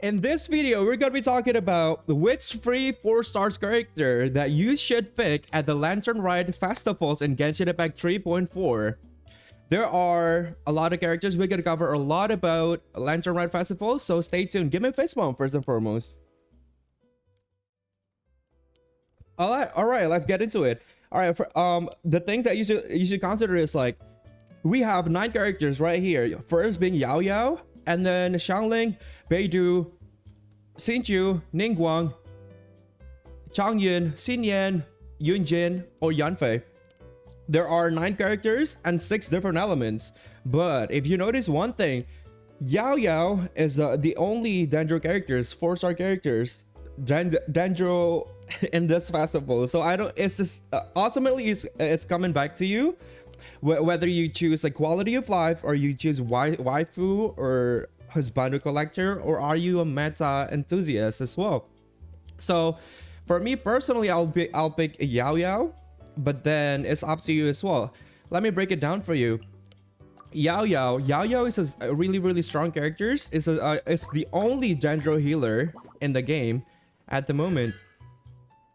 In this video, we're gonna be talking about which free 4 stars character that you should pick at the Lantern Rite Festivals in Genshin Impact 3.4. There are a lot of characters. We're gonna cover a lot about Lantern Rite Festivals, so stay tuned. Give me a face bump first and foremost. All right, let's get into it. All right, the things that you should consider is like we have 9 characters right here. First being Yaoyao, and then Xiangling, Beidou, xingqiu, ningguang, chongyun, xinyan, yunjin, or yanfei. There are 9 characters and 6 different elements. But if you notice one thing, Yaoyao is the only dendro characters, 4-star characters, dendro in this festival. So I don't. It's just ultimately it's coming back to you, whether you choose like quality of life or you choose waifu or Husbando collector, or are you a meta enthusiast as well. So for me personally, I'll pick Yaoyao, but then it's up to you as well. Let me break it down for you. Yaoyao is a really strong character. It's the only dendro healer in the game at the moment.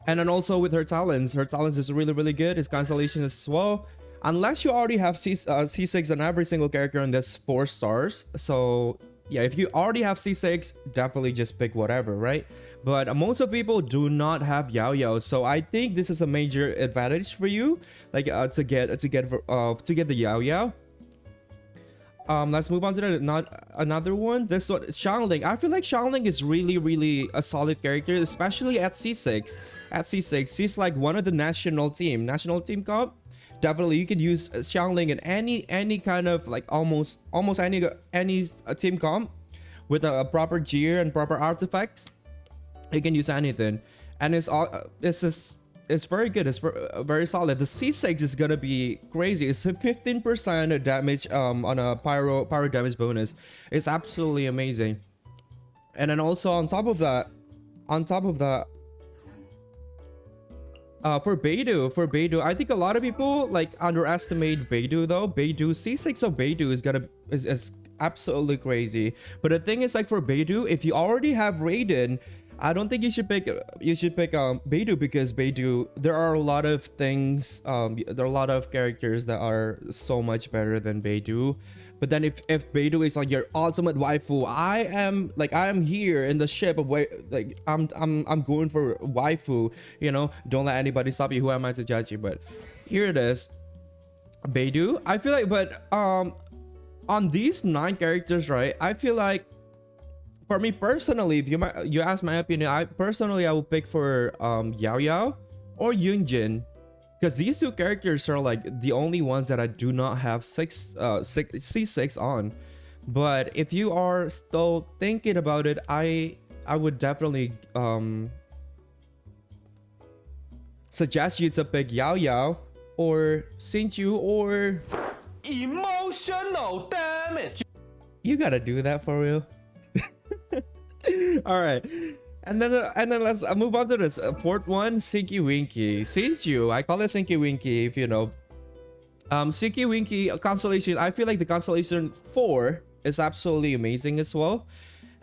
And then also with her talents is really good. His constellation as well. Unless you already have C6 on every single character in this 4 stars. So yeah, if you already have C6, definitely just pick whatever, right? But most of people do not have Yaoyao, so I think this is a major advantage for you, like to get the Yaoyao. Let's move on to another one. This one, Xiangling. I feel like Xiangling is really a solid character, especially at C6. At C6, she's like one of the national team comp. Definitely, you can use Xiangling in any kind of like almost any team comp with a proper gear and proper artifacts. You can use anything, and it's very good. It's very solid. The C6 is gonna be crazy. It's a 15% damage on a pyro damage bonus. It's absolutely amazing. And then also on top of that, for Beidou, I think a lot of people like underestimate Beidou though. Beidou, C6 of Beidou is absolutely crazy. But the thing is, like for Beidou, if you already have Raiden, I don't think you should pick Beidou, because Beidou, there are a lot of things, there are a lot of characters that are so much better than Beidou. But then if Beidou is like your ultimate waifu, I am here in the ship of I'm going for waifu, you know, don't let anybody stop you. Who am I to judge you? But here it is, Beidou. I feel like, but on these 9 characters, right, I feel like for me personally, if you ask my opinion, I will pick for Yaoyao or Yunjin, because these 2 characters are like the only ones that I do not have C6 on. But if you are still thinking about it, I would definitely suggest you to pick Yaoyao or xingqiu or emotional damage. You gotta do that for real. All right, and then let's move on to this fourth one, xingqiu. I call it xingqiu, if you know. Xingqiu constellation. I feel like the constellation 4 is absolutely amazing as well,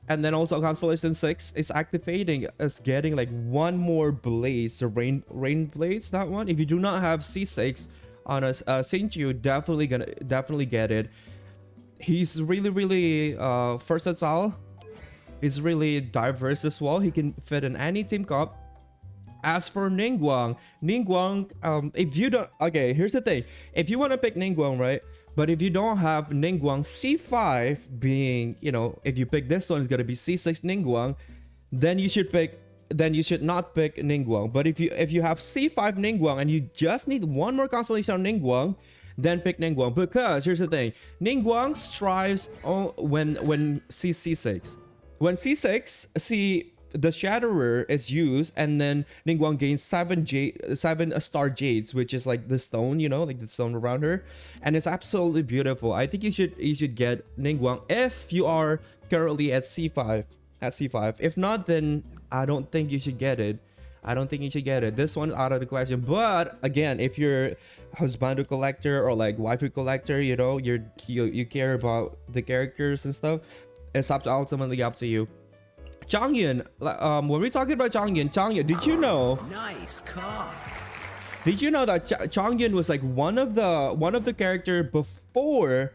and then also constellation 6 is activating, is getting like 1 more blaze, the rain blades. That one. If you do not have C6 on a xingqiu, definitely get it. He's really versatile. It's really diverse as well. He can fit in any team comp. As for ningguang, if you don't, okay, here's the thing. If you want to pick ningguang, right, but if you don't have ningguang, C5 being, you know, if you pick this one, it's gonna be C6 ningguang, then you should not pick ningguang. But if you have C5 ningguang and you just need 1 more constellation on ningguang, then pick ningguang. Because here's the thing, ningguang strives when C6. When C6, the Shatterer is used, and then ningguang gains 7 star jades, which is like the stone, you know, like the stone around her, and it's absolutely beautiful. I think you should get ningguang if you are currently at C5. If not, then I don't think you should get it. This one's out of the question. But again, if you're Husbando collector or like waifu collector, you know, you care about the characters and stuff, it's ultimately up to you. Chongyun. When we're talking about Chongyun, did you know? Nice car. Did you know that Chongyun was like one of the character before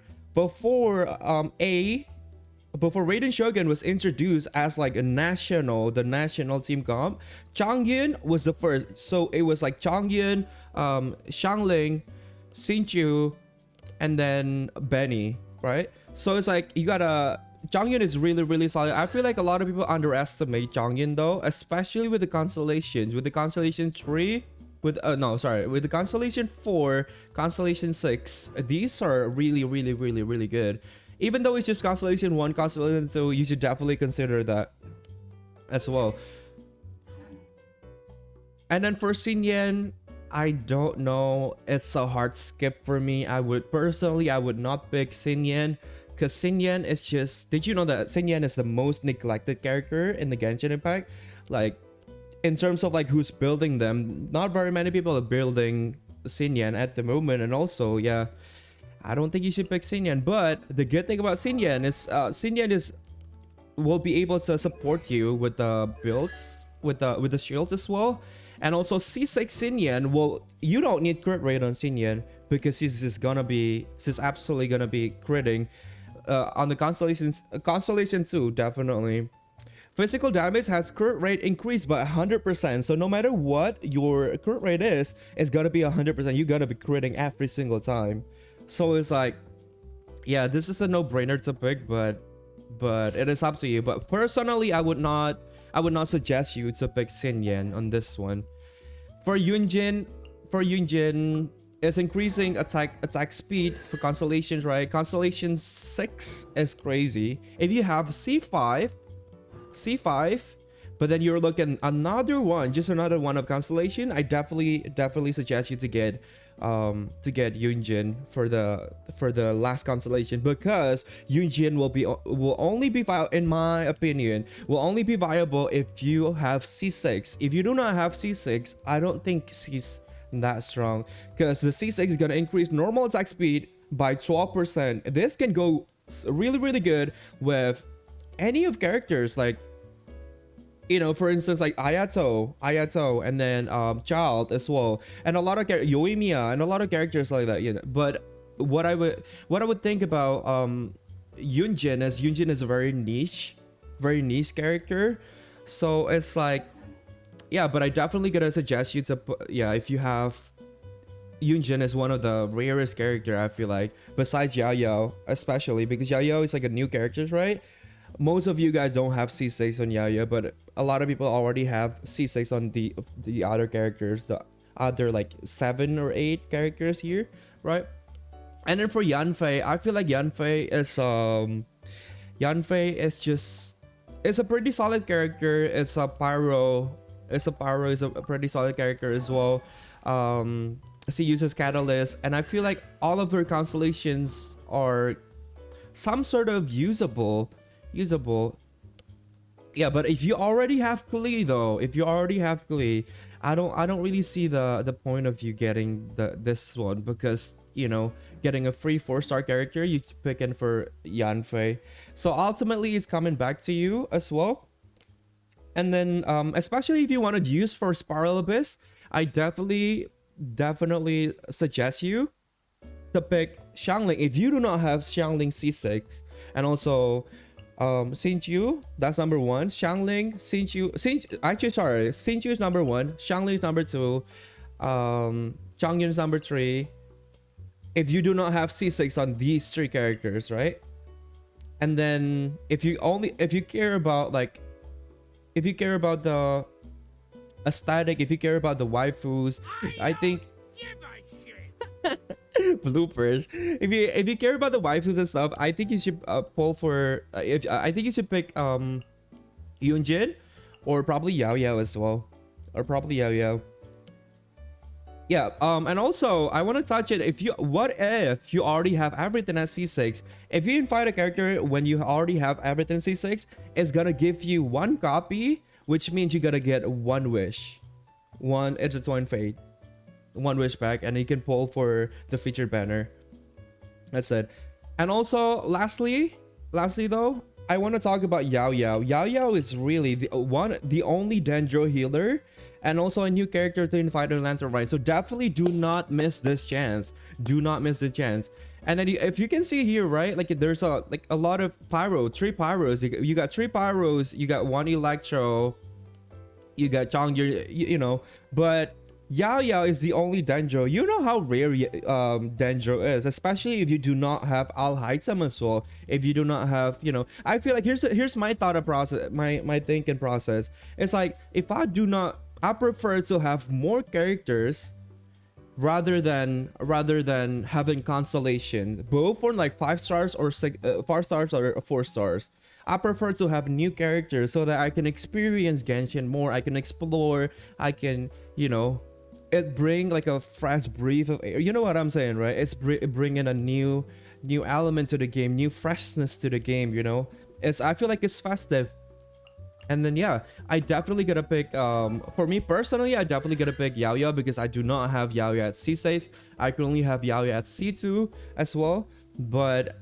Raiden Shogun was introduced as like the national team comp? Chongyun was the first. So it was like Chongyun, Xiangling, xingqiu, and then Benny, right? So it's like you gotta. Chongyun is really, really solid. I feel like a lot of people underestimate Chongyun though, especially with the constellations. With the constellation 3, with the constellation 4, constellation 6. These are really, really, really, really good. Even though it's just constellation 1, constellation 2, you should definitely consider that as well. And then for xinyan, I don't know. It's a hard skip for me. I would not pick xinyan. Because xinyan is just... Did you know that xinyan is the most neglected character in the Genshin Impact? Like, in terms of like who's building them, not very many people are building xinyan at the moment. And also, yeah, I don't think you should pick xinyan. But the good thing about xinyan is will be able to support you with the builds, with the shields as well. And also C6 xinyan, well, you don't need crit rate on xinyan because he's absolutely gonna be critting. On the constellation 2, definitely. Physical damage has crit rate increased by 100%. So no matter what your crit rate is, it's gonna be 100%. You gotta be critting every single time. So it's like, yeah, this is a no-brainer to pick, but it is up to you. But personally, I would not suggest you to pick xinyan on this one. For Yunjin, it's increasing attack speed for constellations, right? Constellation 6 is crazy. If you have C5, but then you're looking another one of constellation, I definitely suggest you to get Yunjin for the last constellation, because Yunjin will only be viable, in my opinion, will only be viable if you have C6. If you do not have C6, I don't think he's that strong, because the C6 is gonna increase normal attack speed by 12%. This can go really, really good with any of characters, like, you know, for instance, like Ayato, and then Child as well, and a lot of Yoimiya, and a lot of characters like that, you know. But what I would think about Yunjin is a very niche character. So it's like, yeah, but I definitely gonna suggest you to put, yeah, if you have Yunjin is one of the rarest character, I feel like, besides Yaoyao, especially because Yaoyao is like a new characters, right? Most of you guys don't have C6 on Yaoyao, but a lot of people already have C6 on the other characters, the other like 7 or 8 characters here, right? And then for Yanfei, I feel like Yanfei is it's a pretty solid character. It's a pyro is a pretty solid character as well. She uses catalyst, and I feel like all of her constellations are some sort of usable. Yeah, but if you already have Klee though, I don't really see the point of you getting this one, because, you know, getting a free 4-star character, you pick in for Yanfei. So ultimately it's coming back to you as well. And then especially if you want to use for Spiral Abyss, I definitely suggest you to pick Xiangling if you do not have Xiangling C6. And also xingqiu, that's number 1. Xiangling, xingqiu is number 1, Xiangling is number 2, chongyun is number 3. If you do not have C6 on these 3 characters, right? And then if you care about the aesthetic, if you care about the waifus, I think bloopers. If you care about the waifus and stuff, I think you should pull for. I think you should pick Yunjin, or probably Yaoyao as well, or probably Yaoyao. Yeah. And also I want to touch it. What if you already have everything at C6? If you invite a character when you already have everything C6, it's gonna give you 1 copy, which means you gotta get 1 wish, it's a twin fate. 1 wish back, and you can pull for the featured banner. That's it. And also lastly though, I want to talk about Yaoyao. Yaoyao is really the only dendro healer, and also a new character to invite in Lantern Rite. So definitely do not miss this chance. Do not miss the chance. And then if you can see here, right, like there's a lot of three pyros. You got three pyros. You got one electro. You got chongyun. You know, but Yaoyao is the only dendro. You know how rare dendro is, especially if you do not have Al Haitzam as well. If you do not have, you know, I feel like here's my thought process, my thinking process. It's like if I do not, I prefer to have more characters rather than having constellation, both for like 5 stars or 5 stars or 4 stars. I prefer to have new characters so that I can experience Genshin more. I can explore. I can, you know, it bring like a fresh breath of air. You know what I'm saying, right? It's bringing a new element to the game, new freshness to the game. You know, I feel like it's festive. And then yeah, I definitely gonna pick. For me personally, I definitely gonna pick Yaoyao because I do not have Yaoyao at C6. I currently have Yaoyao at C2 as well. But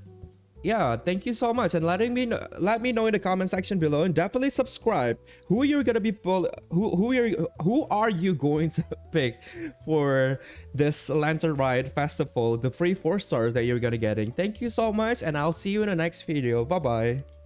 yeah, thank you so much, and let me know in the comment section below, and definitely subscribe. Who you're gonna be who are you going to pick for this Lantern Rite Festival, the free 4 stars that you're gonna getting? Thank you so much, and I'll see you in the next video. Bye bye.